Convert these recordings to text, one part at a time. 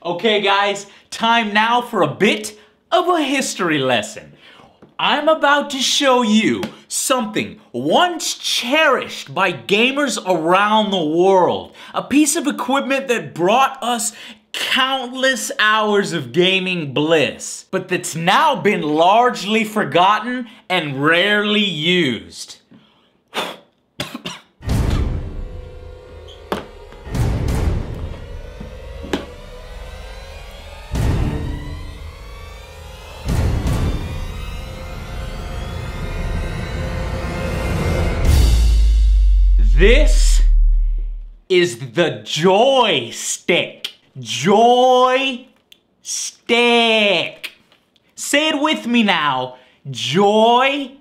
Okay guys, time now for a bit of a history lesson. I'm about to show you something once cherished by gamers around the world. A piece of equipment that brought us countless hours of gaming bliss, but that's now been largely forgotten and rarely used. This is the joystick. Joystick. Say it with me now. Joystick.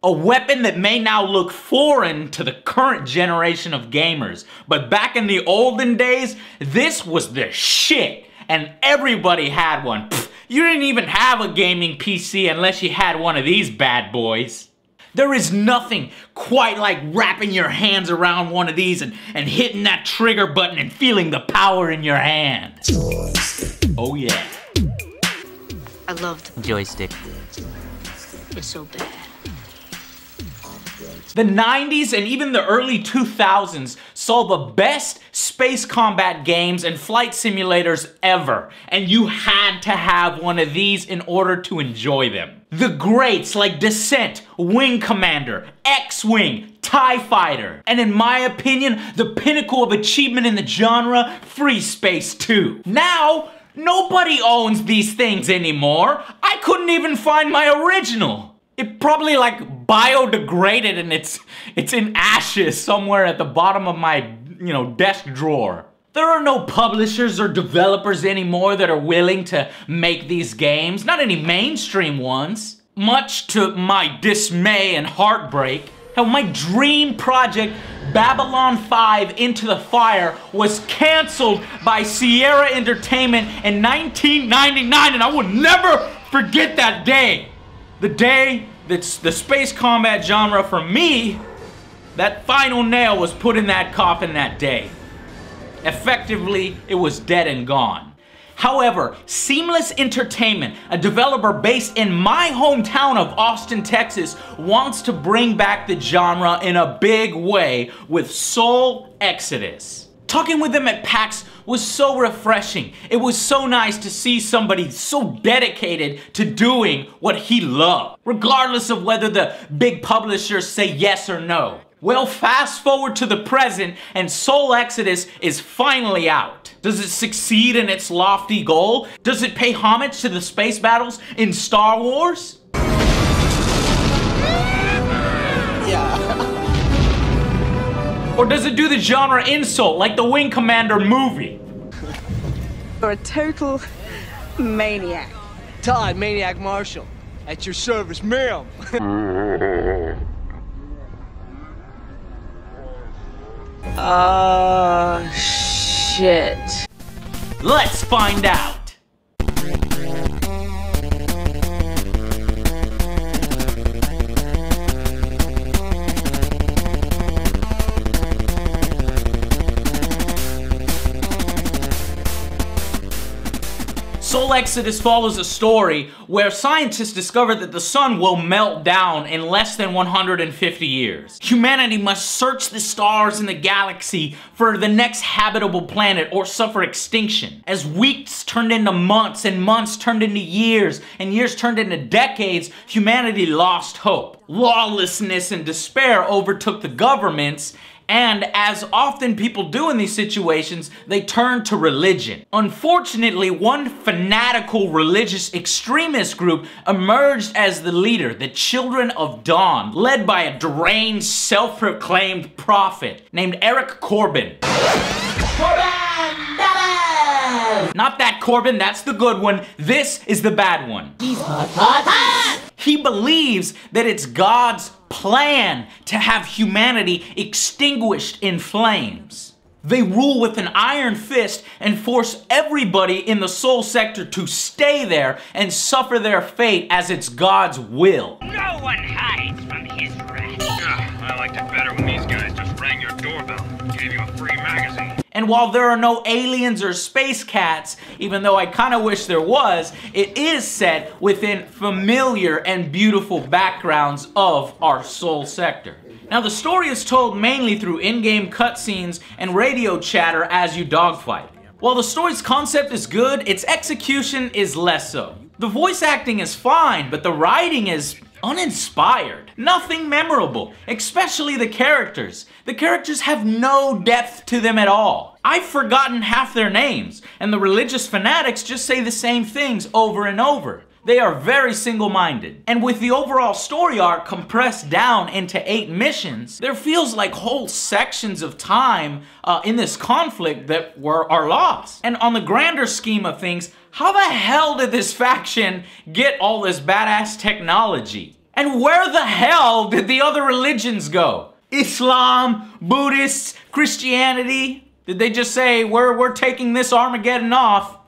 A weapon that may now look foreign to the current generation of gamers. But back in the olden days, this was the shit. And everybody had one. Pfft, you didn't even have a gaming PC unless you had one of these bad boys. There is nothing quite like wrapping your hands around one of these and hitting that trigger button and feeling the power in your hand. Oh yeah. I love the joystick. It's so bad. The 90s and even the early 2000s saw the best space combat games and flight simulators ever, and you had to have one of these in order to enjoy them. The greats like Descent, Wing Commander, X-Wing, TIE Fighter, and in my opinion, the pinnacle of achievement in the genre, Free Space 2. Now, nobody owns these things anymore. I couldn't even find my original. It probably like biodegraded and it's in ashes somewhere at the bottom of my, desk drawer. There are no publishers or developers anymore that are willing to make these games, not any mainstream ones. Much to my dismay and heartbreak, how my dream project, Babylon 5 Into the Fire, was canceled by Sierra Entertainment in 1999, and I will never forget that day. The day that's the space combat genre for me, that final nail was put in that coffin that day. Effectively, it was dead and gone. However, Seamless Entertainment, a developer based in my hometown of Austin, Texas, wants to bring back the genre in a big way with Soul Exodus. Talking with them at PAX was so refreshing. It was so nice to see somebody so dedicated to doing what he loved, regardless of whether the big publishers say yes or no. Well, fast forward to the present, and Soul Exodus is finally out. Does it succeed in its lofty goal? Does it pay homage to the space battles in Star Wars? Yeah. Or does it do the genre insult like the Wing Commander movie? You're a total maniac. Todd, Maniac Marshall. At your service, ma'am. Shit. Let's find out. Soul Exodus follows a story where scientists discover that the sun will melt down in less than 150 years. Humanity must search the stars in the galaxy for the next habitable planet or suffer extinction. As weeks turned into months and months turned into years and years turned into decades, humanity lost hope. Lawlessness and despair overtook the governments, and as often people do in these situations, they turn to religion. Unfortunately, one fanatical religious extremist group emerged as the leader, the Children of Dawn, led by a deranged, self-proclaimed prophet named Eric Corbin. Not that Corbin, that's the good one. This is the bad one. He believes that it's God's plan to have humanity extinguished in flames. They rule with an iron fist and force everybody in the soul sector to stay there and suffer their fate as it's God's will. No one hides from his wrath. I liked it better when these guys just rang your doorbell and gave you a free magazine. And while there are no aliens or space cats, even though I kind of wish there was, it is set within familiar and beautiful backgrounds of our Sol sector. Now the story is told mainly through in-game cutscenes and radio chatter as you dogfight. While the story's concept is good, its execution is less so. The voice acting is fine, but the writing is uninspired. Nothing memorable, especially the characters. The characters have no depth to them at all. I've forgotten half their names, and the religious fanatics just say the same things over and over. They are very single-minded. And with the overall story arc compressed down into 8 missions, there feels like whole sections of time in this conflict that are lost. And on the grander scheme of things, how the hell did this faction get all this badass technology? And where the hell did the other religions go? Islam, Buddhists, Christianity? Did they just say, we're taking this Armageddon off?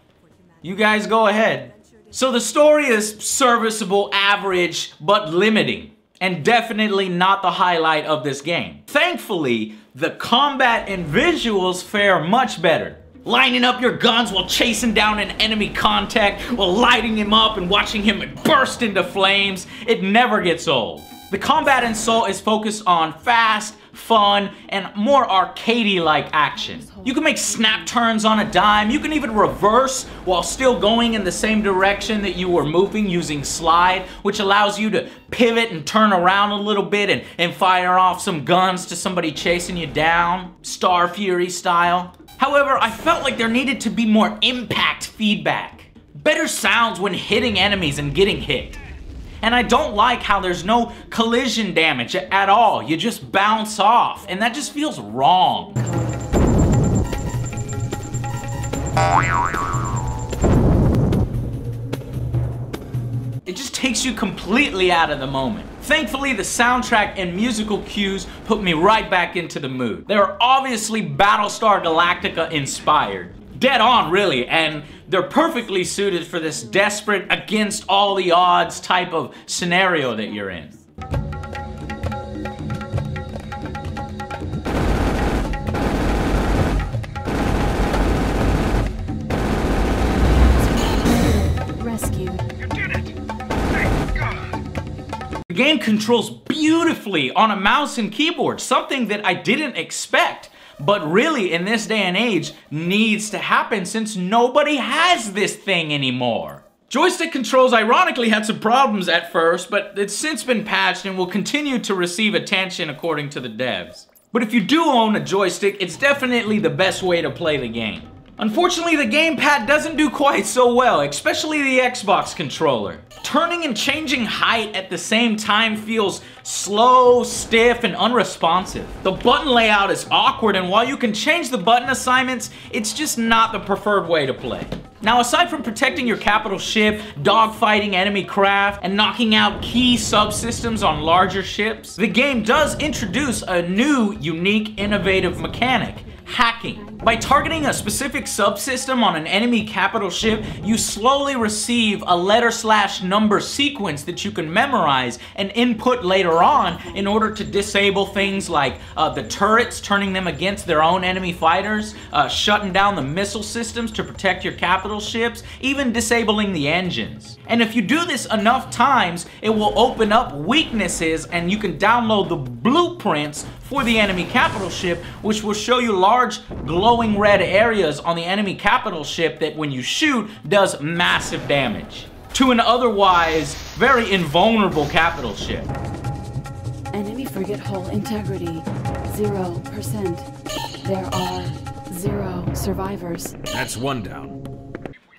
You guys go ahead. So the story is serviceable, average, but limiting, and definitely not the highlight of this game. Thankfully, the combat and visuals fare much better. Lining up your guns while chasing down an enemy contact, while lighting him up and watching him burst into flames, it never gets old. The combat in Sol is focused on fast, fun, and more arcadey-like action. You can make snap turns on a dime, you can even reverse while still going in the same direction that you were moving using slide, which allows you to pivot and turn around a little bit and fire off some guns to somebody chasing you down, Star Fury style. However, I felt like there needed to be more impact feedback. Better sounds when hitting enemies and getting hit. And I don't like how there's no collision damage at all. You just bounce off, and that just feels wrong. It just takes you completely out of the moment. Thankfully, the soundtrack and musical cues put me right back into the mood. They are obviously Battlestar Galactica inspired. Dead on, really, and they're perfectly suited for this desperate, against all the odds type of scenario that you're in. The game controls beautifully on a mouse and keyboard, something that I didn't expect. But really, in this day and age, needs to happen since nobody has this thing anymore. Joystick controls ironically had some problems at first, but it's since been patched and will continue to receive attention according to the devs. But if you do own a joystick, it's definitely the best way to play the game. Unfortunately, the gamepad doesn't do quite so well, especially the Xbox controller. Turning and changing height at the same time feels slow, stiff, and unresponsive. The button layout is awkward, and while you can change the button assignments, it's just not the preferred way to play. Now, aside from protecting your capital ship, dogfighting enemy craft, and knocking out key subsystems on larger ships, the game does introduce a new, unique, innovative mechanic: hacking. By targeting a specific subsystem on an enemy capital ship, you slowly receive a letter/number sequence that you can memorize and input later on in order to disable things like the turrets, turning them against their own enemy fighters, shutting down the missile systems to protect your capital ships, even disabling the engines. And if you do this enough times, it will open up weaknesses and you can download the blueprints for the enemy capital ship, which will show you large glowing red areas on the enemy capital ship that when you shoot does massive damage to an otherwise very invulnerable capital ship. Enemy frigate hull integrity 0%. There are 0 survivors. That's 1 down.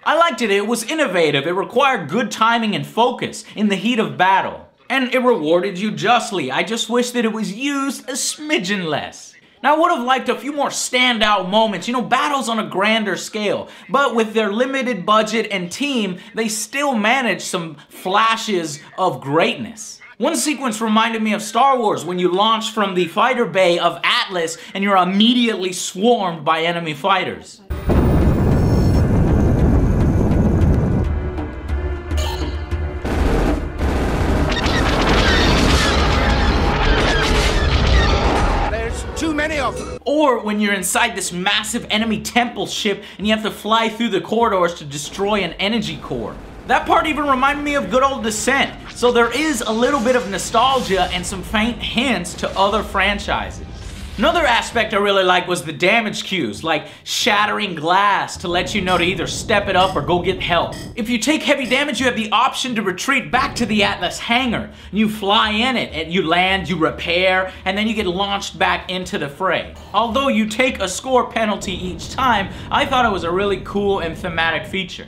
I liked it. It was innovative. It required good timing and focus in the heat of battle. And it rewarded you justly. I just wish that it was used a smidgen less. Now, I would have liked a few more standout moments, battles on a grander scale. But with their limited budget and team, they still managed some flashes of greatness. One sequence reminded me of Star Wars when you launch from the fighter bay of Atlas and you're immediately swarmed by enemy fighters. or when you're inside this massive enemy temple ship and you have to fly through the corridors to destroy an energy core. That part even reminded me of good old Descent, so there is a little bit of nostalgia and some faint hints to other franchises. Another aspect I really liked was the damage cues, like shattering glass to let you know to either step it up or go get help. If you take heavy damage, you have the option to retreat back to the Atlas hangar. You fly in it, and you land, you repair, and then you get launched back into the fray. Although you take a score penalty each time, I thought it was a really cool and thematic feature.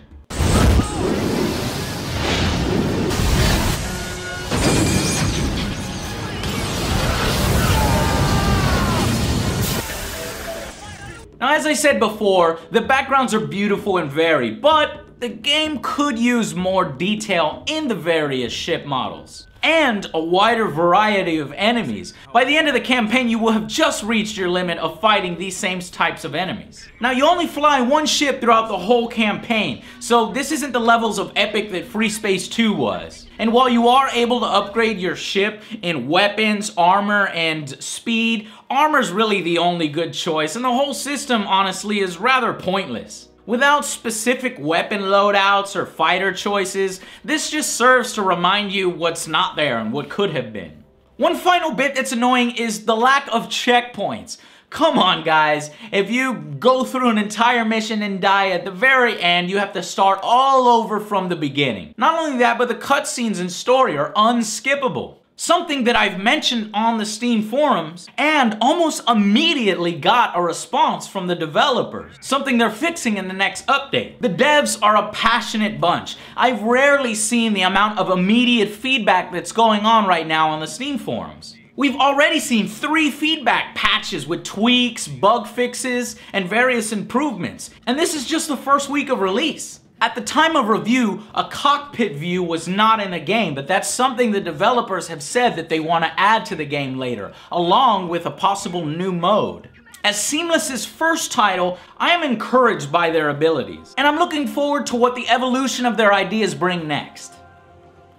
Now, as I said before, the backgrounds are beautiful and varied, but the game could use more detail in the various ship models and a wider variety of enemies. By the end of the campaign, you will have just reached your limit of fighting these same types of enemies. Now, you only fly one ship throughout the whole campaign, so this isn't the levels of epic that Free Space 2 was. And while you are able to upgrade your ship in weapons, armor, and speed, armor's really the only good choice, and the whole system, honestly, is rather pointless. Without specific weapon loadouts or fighter choices, this just serves to remind you what's not there and what could have been. One final bit that's annoying is the lack of checkpoints. Come on, guys, if you go through an entire mission and die at the very end, you have to start all over from the beginning. Not only that, but the cutscenes and story are unskippable. Something that I've mentioned on the Steam forums and almost immediately got a response from the developers. Something they're fixing in the next update. The devs are a passionate bunch. I've rarely seen the amount of immediate feedback that's going on right now on the Steam forums. We've already seen 3 feedback patches with tweaks, bug fixes, and various improvements. And this is just the first week of release. At the time of review, a cockpit view was not in the game, but that's something the developers have said that they want to add to the game later, along with a possible new mode. As Seamless's first title, I am encouraged by their abilities, and I'm looking forward to what the evolution of their ideas bring next.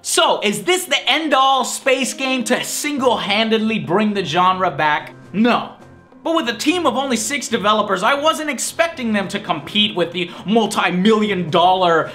So, is this the end-all space game to single-handedly bring the genre back? No. But with a team of only 6 developers, I wasn't expecting them to compete with the multi-million-dollar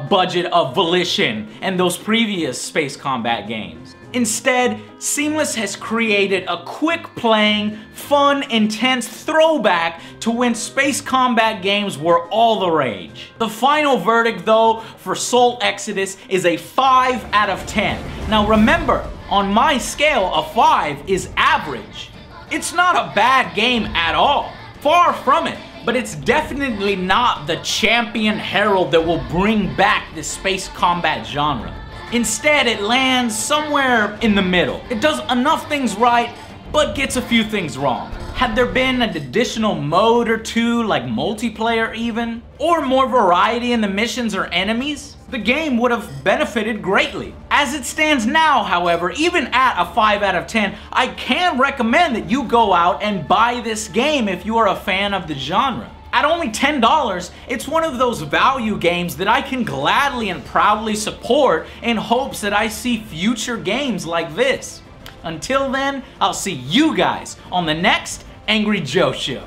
budget of Volition and those previous space combat games. Instead, Seamless has created a quick-playing, fun, intense throwback to when space combat games were all the rage. The final verdict, though, for Soul Exodus is a 5 out of 10. Now remember, on my scale, a 5 is average. It's not a bad game at all, far from it, but it's definitely not the champion herald that will bring back the space combat genre. Instead, it lands somewhere in the middle. It does enough things right, but gets a few things wrong. Had there been an additional mode or two, like multiplayer even, or more variety in the missions or enemies, the game would have benefited greatly. As it stands now, however, even at a 5 out of 10, I can recommend that you go out and buy this game if you are a fan of the genre. At only $10, it's one of those value games that I can gladly and proudly support in hopes that I see future games like this. Until then, I'll see you guys on the next Angry Joe Show.